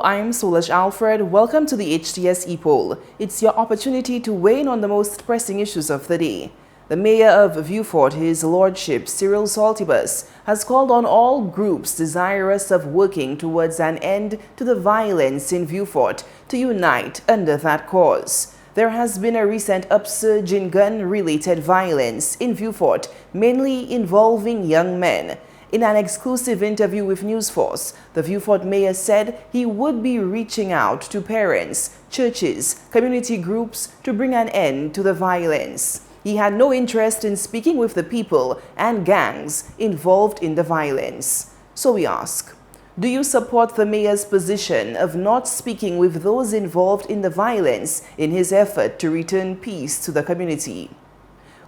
I'm Solange Alfred. Welcome to the HTS Epoll. It's your opportunity to weigh in on the most pressing issues of the day. The Mayor of Vieux-Fort, His Lordship Cyril Saltibus, has called on all groups desirous of working towards an end to the violence in Vieux-Fort to unite under that cause. There has been a recent upsurge in gun-related violence in Vieux-Fort, mainly involving young men. In an exclusive interview with News Force, the Vieux-Fort mayor said he would be reaching out to parents, churches, community groups to bring an end to the violence. He had no interest in speaking with the people and gangs involved in the violence. So we ask, do you support the mayor's position of not speaking with those involved in the violence in his effort to return peace to the community?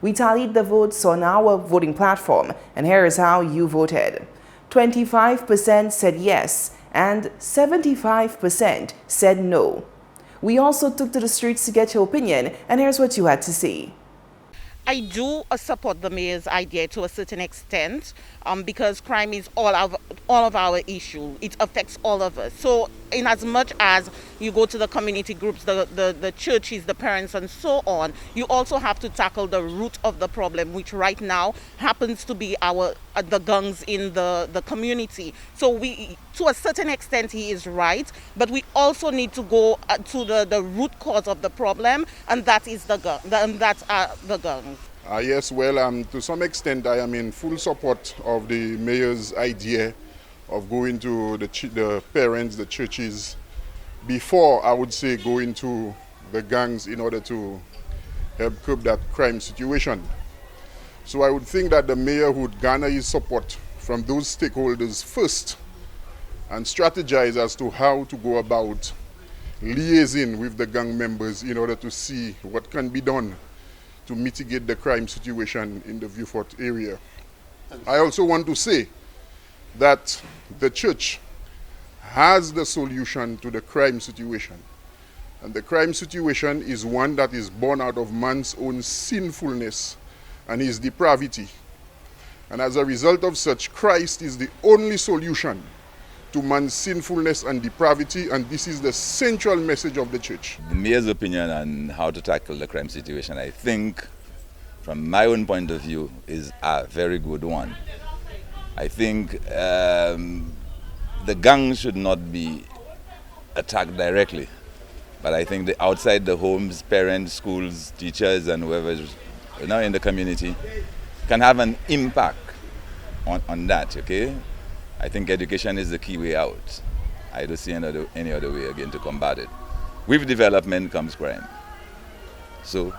We tallied the votes on our voting platform, and here is how you voted. 25% said yes, and 75% said no. We also took to the streets to get your opinion, and here's what you had to say. I do support the mayor's idea to a certain extent because crime is all of our issue. It affects all of us. So in as much as you go to the community groups, the churches, the parents and so on, you also have to tackle the root of the problem, which right now happens to be the gangs in the community. So we, to a certain extent, he is right, but we also need to go to the root cause of the problem, and that is the gangs. Yes, well, to some extent I am in full support of the mayor's idea of going to the parents, the churches, before I would say going to the gangs in order to help curb that crime situation. So I would think that the mayor would garner his support from those stakeholders first and strategize as to how to go about liaising with the gang members in order to see what can be done to mitigate the crime situation in the Vieux-Fort area. I also want to say that the church has the solution to the crime situation. And the crime situation is one that is born out of man's own sinfulness and his depravity. And as a result of such, Christ is the only solution to man's sinfulness and depravity, and this is the central message of the church. The mayor's opinion on how to tackle the crime situation, I think, from my own point of view, is a very good one. I think the gang should not be attacked directly, but I think outside the homes, parents, schools, teachers, and whoever is in the community can have an impact on that, okay? I think education is the key way out. I don't see any other way again to combat it. With development comes crime. So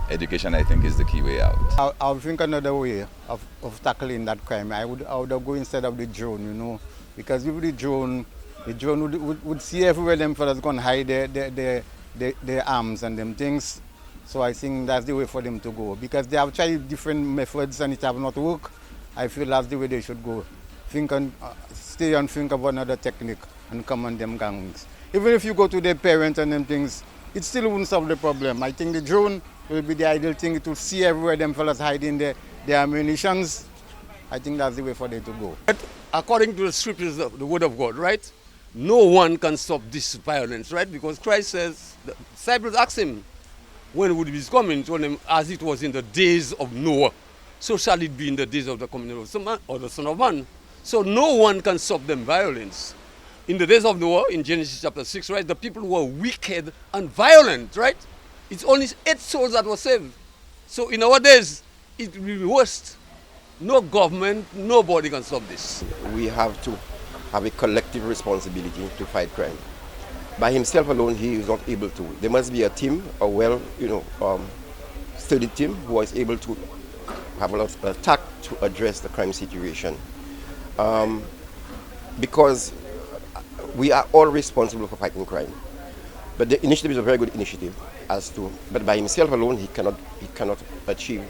education, I think, is the key way out. I think another way of tackling that crime, I would go instead of the drone, because with the drone would see everywhere them fellas going to hide their arms and them things. So I think that's the way for them to go, because they have tried different methods and it have not worked. I feel that's the way they should go. Stay and think of another technique and come on them gangs. Even if you go to their parents and them things, it still won't solve the problem. I think the drone will be the ideal thing to see everywhere them fellas hiding their ammunitions. I think that's the way for them to go. According to the scriptures of the word of God, right? No one can stop this violence, right? Because Christ says, the disciples asked him, when would he be coming? Told him, as it was in the days of Noah, so shall it be in the days of the coming of man, or the Son of Man. So no one can stop them violence. In the days of Noah, in Genesis chapter 6, right, the people were wicked and violent, right? It's only 8 souls that were saved. So in our days, it will be worse. No government, nobody can stop this. We have to have a collective responsibility to fight crime. By himself alone, he is not able to. There must be a team, a sturdy team who is able to have a lot of tact to address the crime situation. Because we are all responsible for fighting crime. But the initiative is a very good initiative but by himself alone he cannot achieve.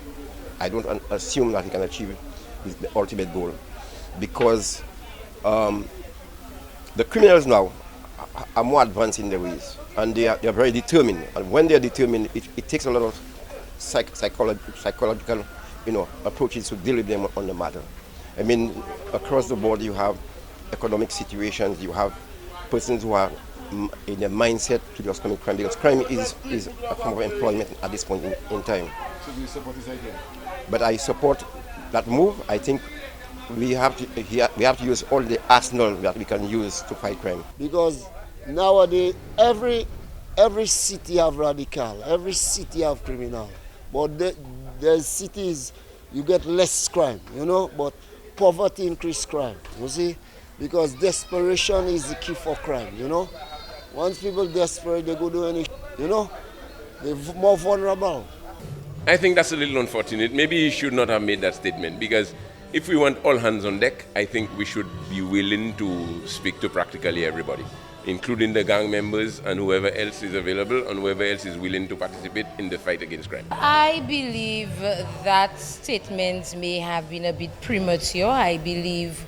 I don't assume that he can achieve the ultimate goal, because the criminals now are more advanced in their ways, and they are very determined. And when they are determined, it takes a lot of psychological approaches to deal with them on the matter. I mean, across the board you have economic situations, you have persons who are in their mindset to just commit crime, because crime is a form of employment at this point in time. So do you support this idea? But I support that move. I think we have to use all the arsenal that we can use to fight crime. Because nowadays every city have radical, every city have criminal, but there's cities you get less crime, you know, but poverty increase crime, you see, because desperation is the key for crime, you know. Once people desperate, they go do any, you know, they're more vulnerable. I think that's a little unfortunate. Maybe he should not have made that statement, because if we want all hands on deck, I think we should be willing to speak to practically everybody, including the gang members and whoever else is available and whoever else is willing to participate in the fight against crime. I believe that statement may have been a bit premature. I believe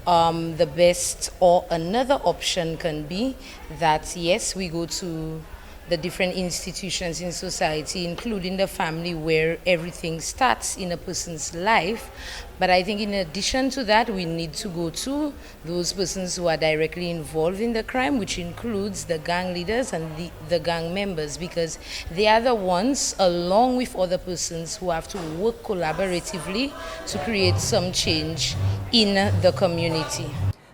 the best or another option can be that, yes, we go to the different institutions in society, including the family, where everything starts in a person's life. But I think in addition to that, we need to go to those persons who are directly involved in the crime, which includes the gang leaders and the gang members, because they are the ones, along with other persons, who have to work collaboratively to create some change in the community.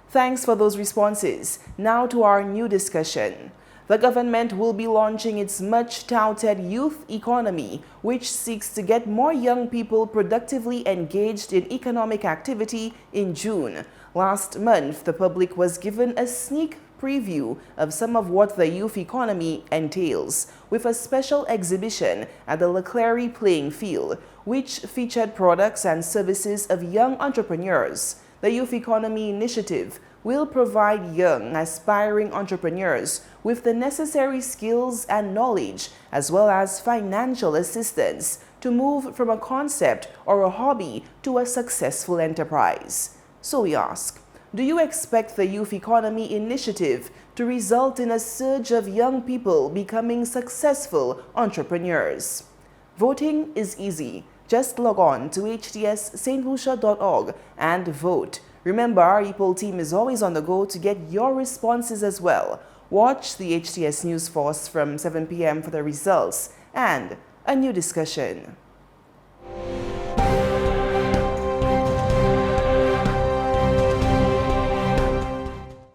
Thanks for those responses. Now to our new discussion. The government will be launching its much-touted youth economy, which seeks to get more young people productively engaged in economic activity in June. Last month, the public was given a sneak preview of some of what the youth economy entails, with a special exhibition at the Leclerc Playing Field, which featured products and services of young entrepreneurs. The Youth Economy Initiative will provide young, aspiring entrepreneurs with the necessary skills and knowledge, as well as financial assistance, to move from a concept or a hobby to a successful enterprise. So we ask, do you expect the Youth Economy Initiative to result in a surge of young people becoming successful entrepreneurs? Voting is easy. Just log on to htsstlucia.org and vote. Remember, our Epoll team is always on the go to get your responses as well. Watch the HTS News Force from 7 p.m. for the results and a new discussion.